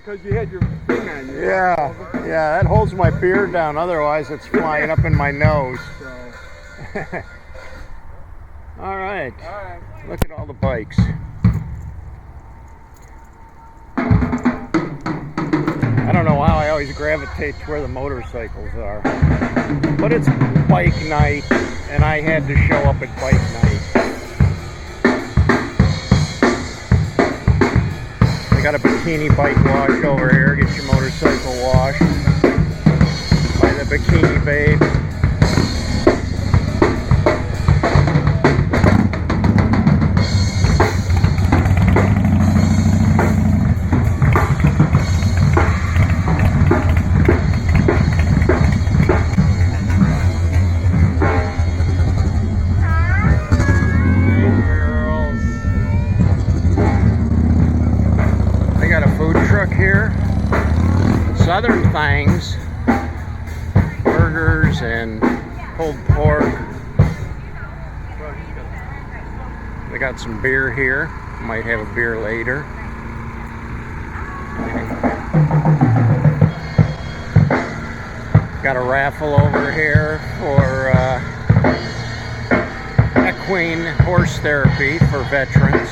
because you had your thing on you. Yeah, yeah, that holds my beard down. Otherwise, it's flying up in my nose. So. All right. All right. Look at all the bikes. I don't know how I always gravitate to where the motorcycles are. But it's bike night, and I had to show up at bike night. They got a Bikini bike wash over here. Get your motorcycle washed by the Bikini babe. Here, Southern things, burgers and pulled pork. They got some beer here. Might have a beer later. Got a raffle over here for equine horse therapy for veterans.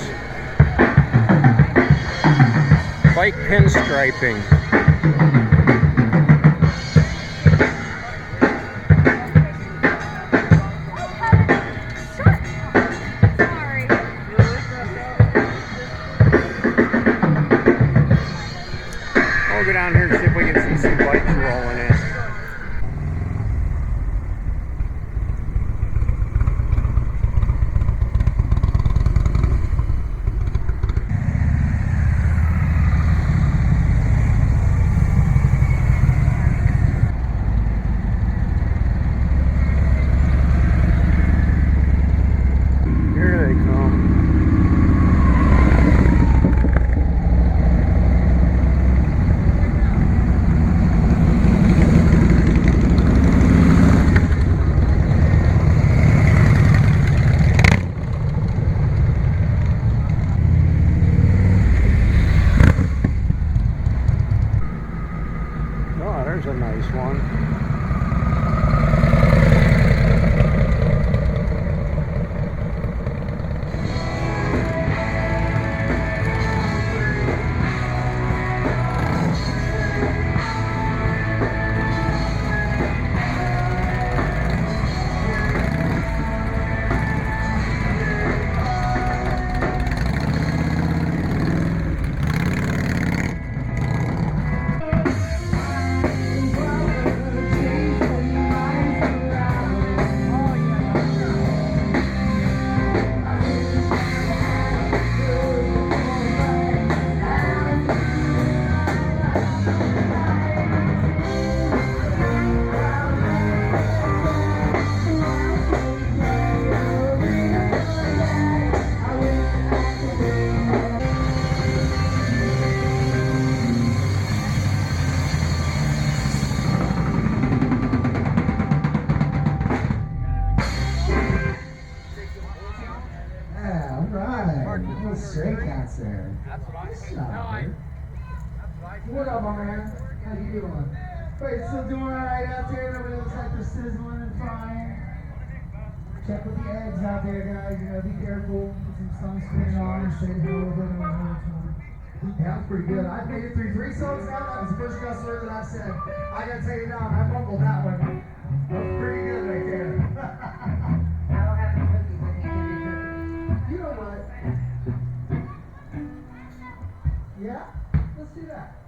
Bike pinstriping. Sorry. We'll go down here and see if we can see some bikes rolling in. There's a nice one. Stray cats there. That's what I Good No, job, man. What up, my man? How you doing? Wait, still doing alright out there? Nobody looks like they're sizzling and frying. Check with the eggs out there, guys. You know, be careful. Put some sunscreen on and say hello to them. Yeah, that's pretty good. I made it through 3 songs now. That was the first cuss word that I said. I gotta tell you now, I mumbled that one. That was pretty good right there. I don't have any cookies. I can't give you cookies. You know what? Yeah? Let's do that.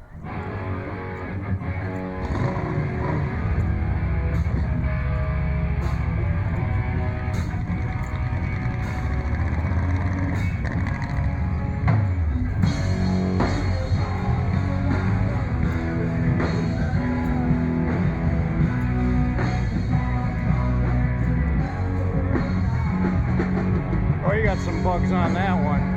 Oh, you got some bugs on that one.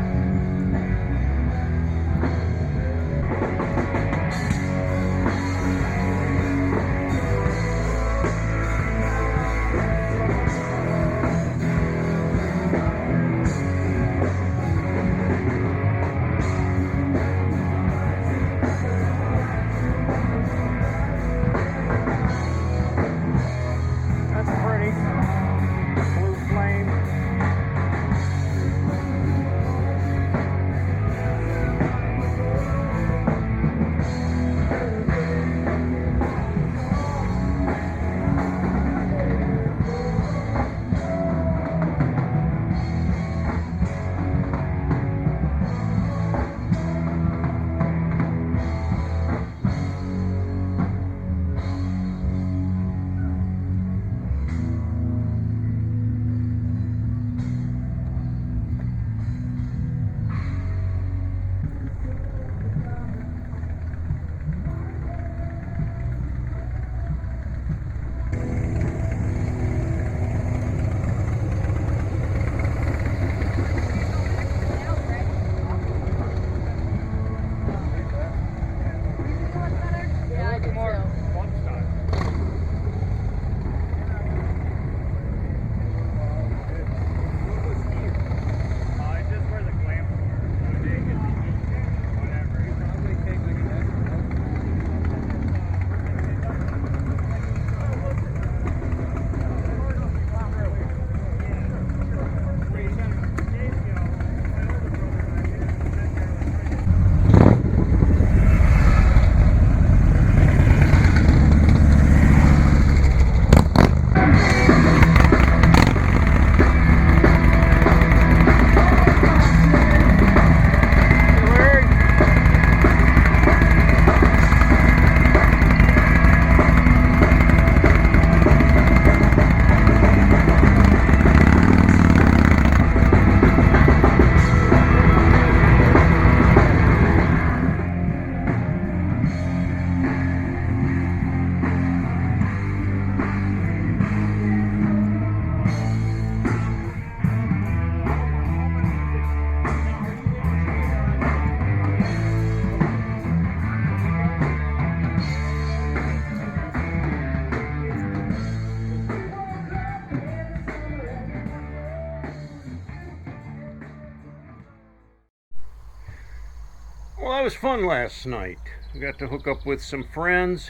was fun last night. I got to hook up with some friends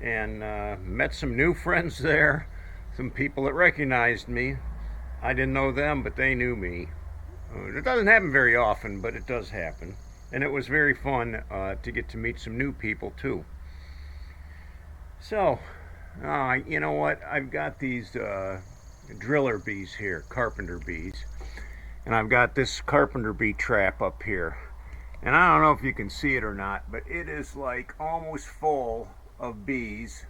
and met some new friends there. Some people that recognized me. I didn't know them, but they knew me. It doesn't happen very often, but it does happen. And it was very fun to get to meet some new people too. So, you know what? I've got these driller bees here, carpenter bees. And I've got this carpenter bee trap up here. And I don't know if you can see it or not, but it is like almost full of bees.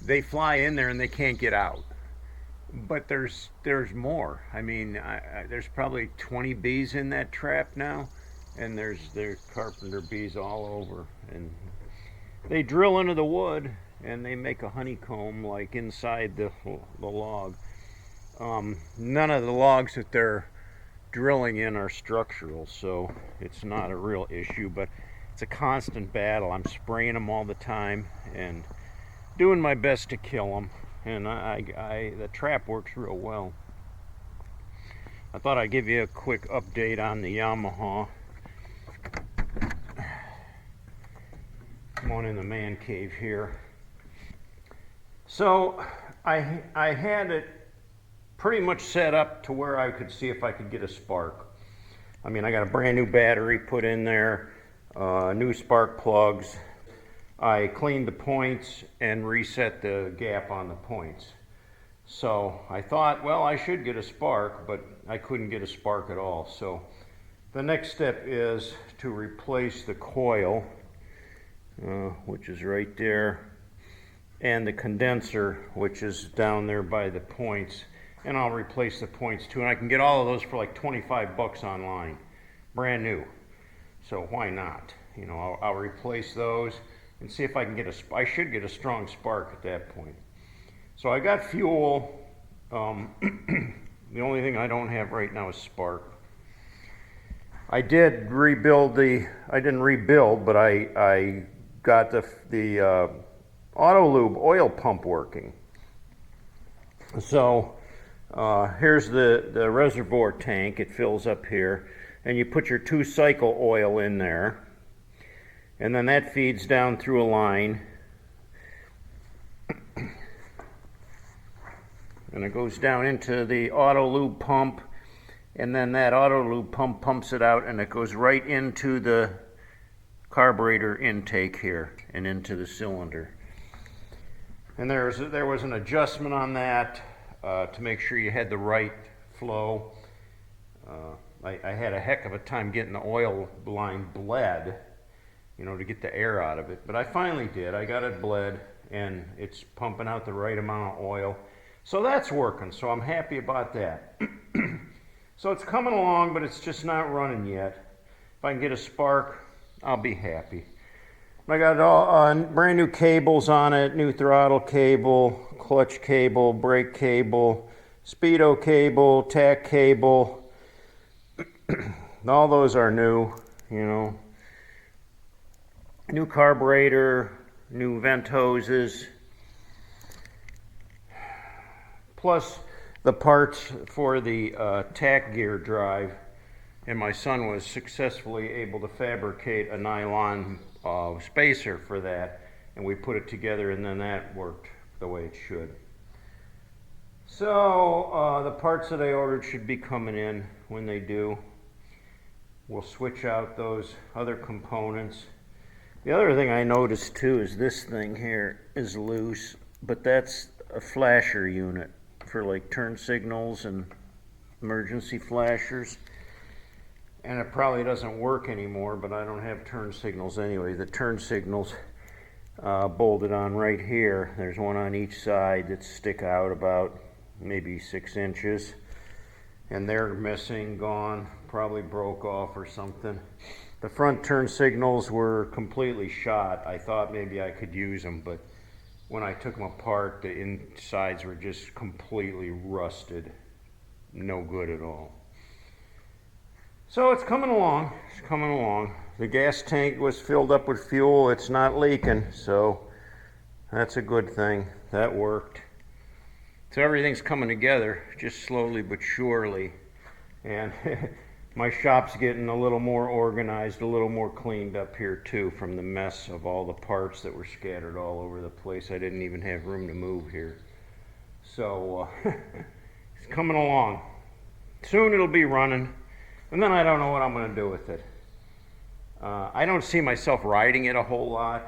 They fly in there and they can't get out. But there's more. I mean, there's probably 20 bees in that trap now, and there's carpenter bees all over. And they drill into the wood and they make a honeycomb like inside the log. None of the logs that they're drilling in are structural, so it's not a real issue, but it's a constant battle. I'm spraying them all the time and doing my best to kill them, and the trap works real well. I thought I'd give you a quick update on the Yamaha. Come on in the man cave here. So I had it pretty much set up to where I could see if I could get a spark. I mean, I got a brand new battery put in there, new spark plugs. I cleaned the points and reset the gap on the points. So I thought, well, I should get a spark, but I couldn't get a spark at all. So the next step is to replace the coil, which is right there, and the condenser, which is down there by the points. And I'll replace the points too, and I can get all of those for like 25 bucks online, brand new. So why not? You know, I'll replace those and see if I can get I should get a strong spark at that point. So I got fuel. The only thing I don't have right now is spark. I did rebuild I didn't rebuild, but I got the auto lube oil pump working. So here's the reservoir tank. It fills up here, and you put your 2-cycle oil in there, and then that feeds down through a line, and it goes down into the auto lube pump, and then that auto lube pump pumps it out, and it goes right into the carburetor intake here and into the cylinder. And there was an adjustment on that to make sure you had the right flow. I had a heck of a time getting the oil line bled, you know, to get the air out of it. But I finally did. I got it bled, and it's pumping out the right amount of oil. So that's working, so I'm happy about that. So it's coming along, but it's just not running yet. If I can get a spark, I'll be happy. I got all brand new cables on it, new throttle cable, clutch cable, brake cable, speedo cable, tack cable. All those are new, you know. New carburetor, new vent hoses, plus the parts for the tack gear drive. And my son was successfully able to fabricate a nylon spacer for that, and we put it together, and then that worked the way it should. So the parts that I ordered should be coming in. When they do, we'll switch out those other components. The other thing I noticed too is this thing here is loose, but that's a flasher unit for like turn signals and emergency flashers. And it probably doesn't work anymore, but I don't have turn signals anyway. The turn signals bolted on right here. There's one on each side that stick out about maybe 6 inches. And they're missing, gone, probably broke off or something. The front turn signals were completely shot. I thought maybe I could use them, but when I took them apart, the insides were just completely rusted. No good at all. So it's coming along. It's coming along. The gas tank was filled up with fuel. It's not leaking, so that's a good thing. That worked. So everything's coming together, just slowly but surely. And My shop's getting a little more organized, a little more cleaned up here too, from the mess of all the parts that were scattered all over the place. I didn't even have room to move here. So it's coming along. Soon it'll be running, and then I don't know what I'm going to do with it. I don't see myself riding it a whole lot.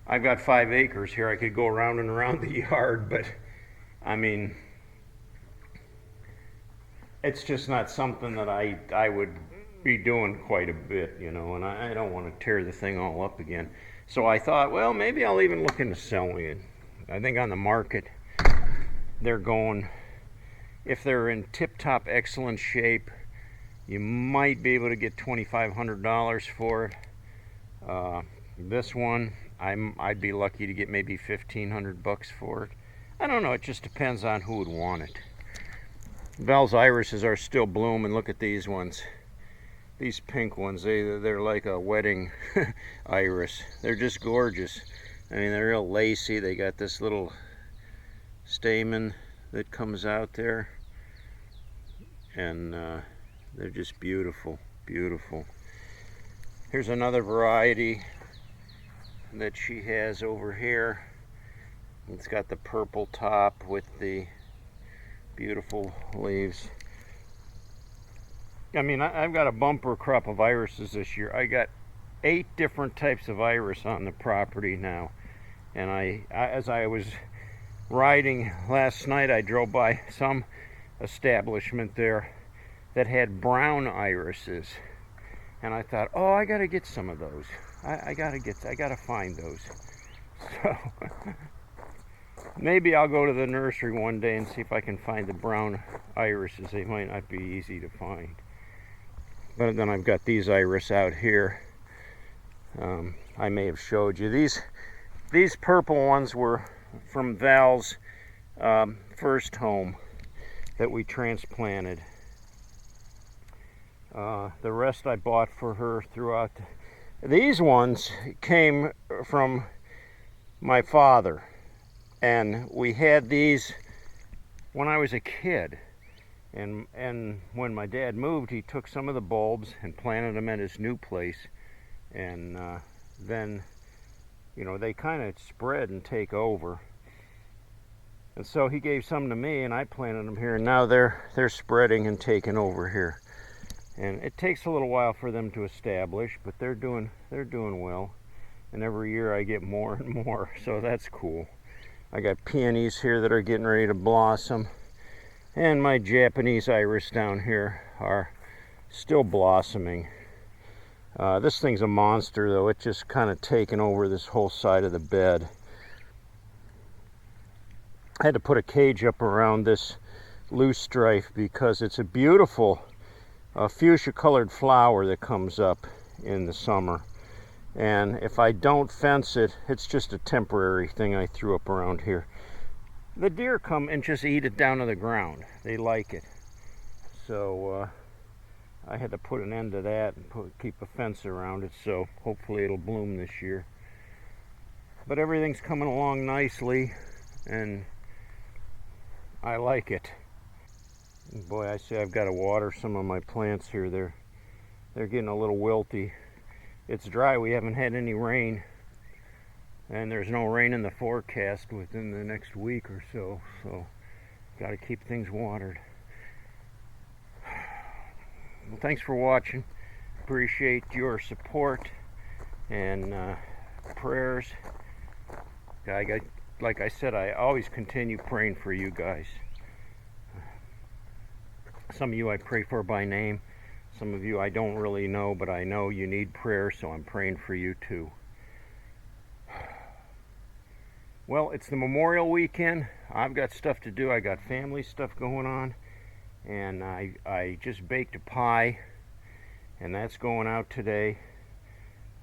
I've got 5 acres here. I could go around and around the yard, but I mean, it's just not something that I would be doing quite a bit, you know, and I don't want to tear the thing all up again. So I thought, well, maybe I'll even look into selling it. I think on the market, they're going, if they're in tip-top excellent shape, you might be able to get $2,500 for it. This one, I'd be lucky to get maybe $1,500 for it. I don't know, it just depends on who would want it. Val's irises are still blooming. Look at these ones. These pink ones, they're like a wedding iris. They're just gorgeous. I mean, they're real lacy. They got this little stamen that comes out there. And they're just beautiful, beautiful. Here's another variety that she has over here. It's got the purple top with the beautiful leaves. I mean, I've got a bumper crop of irises this year. I got 8 different types of iris on the property now. And as I was riding last night, I drove by some establishment there that had brown irises. And I thought, oh, I gotta get some of those. I gotta find those. So maybe I'll go to the nursery one day and see if I can find the brown irises. They might not be easy to find. But then I've got these iris out here. I may have showed you. These purple ones were from Val's first home that we transplanted. The rest I bought for her throughout. These ones came from my father, and we had these when I was a kid. And when my dad moved, he took some of the bulbs and planted them at his new place, and then, you know, they kind of spread and take over. And so he gave some to me, and I planted them here, and now they're spreading and taking over here. And it takes a little while for them to establish, but they're doing well. And every year I get more and more, so that's cool. I got peonies here that are getting ready to blossom. And my Japanese iris down here are still blossoming. This thing's a monster, though. It's just kind of taken over this whole side of the bed. I had to put a cage up around this loosestrife because it's a beautiful fuchsia colored flower that comes up in the summer. And if I don't fence it, it's just a temporary thing I threw up around here. The deer come and just eat it down to the ground. They like it. So I had to put an end to that and keep a fence around it, so hopefully it'll bloom this year. But everything's coming along nicely, and I like it. Boy, I say I've got to water some of my plants here. They're getting a little wilty. It's dry. We haven't had any rain, and there's no rain in the forecast within the next week or so. So, got to keep things watered. Well, thanks for watching. Appreciate your support and prayers. Like I said, I always continue praying for you guys. Some of you I pray for by name. Some of you I don't really know, but I know you need prayer, so I'm praying for you too. Well, it's the Memorial Weekend. I've got stuff to do. I got family stuff going on. And I just baked a pie, and that's going out today.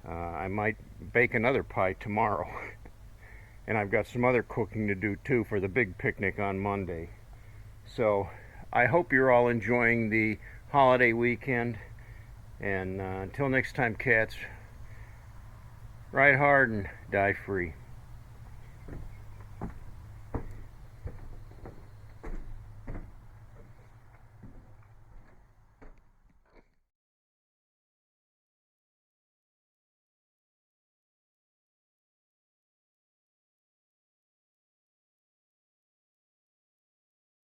I might bake another pie tomorrow. And I've got some other cooking to do too for the big picnic on Monday. So I hope you're all enjoying the holiday weekend. And until next time, cats, ride hard and die free.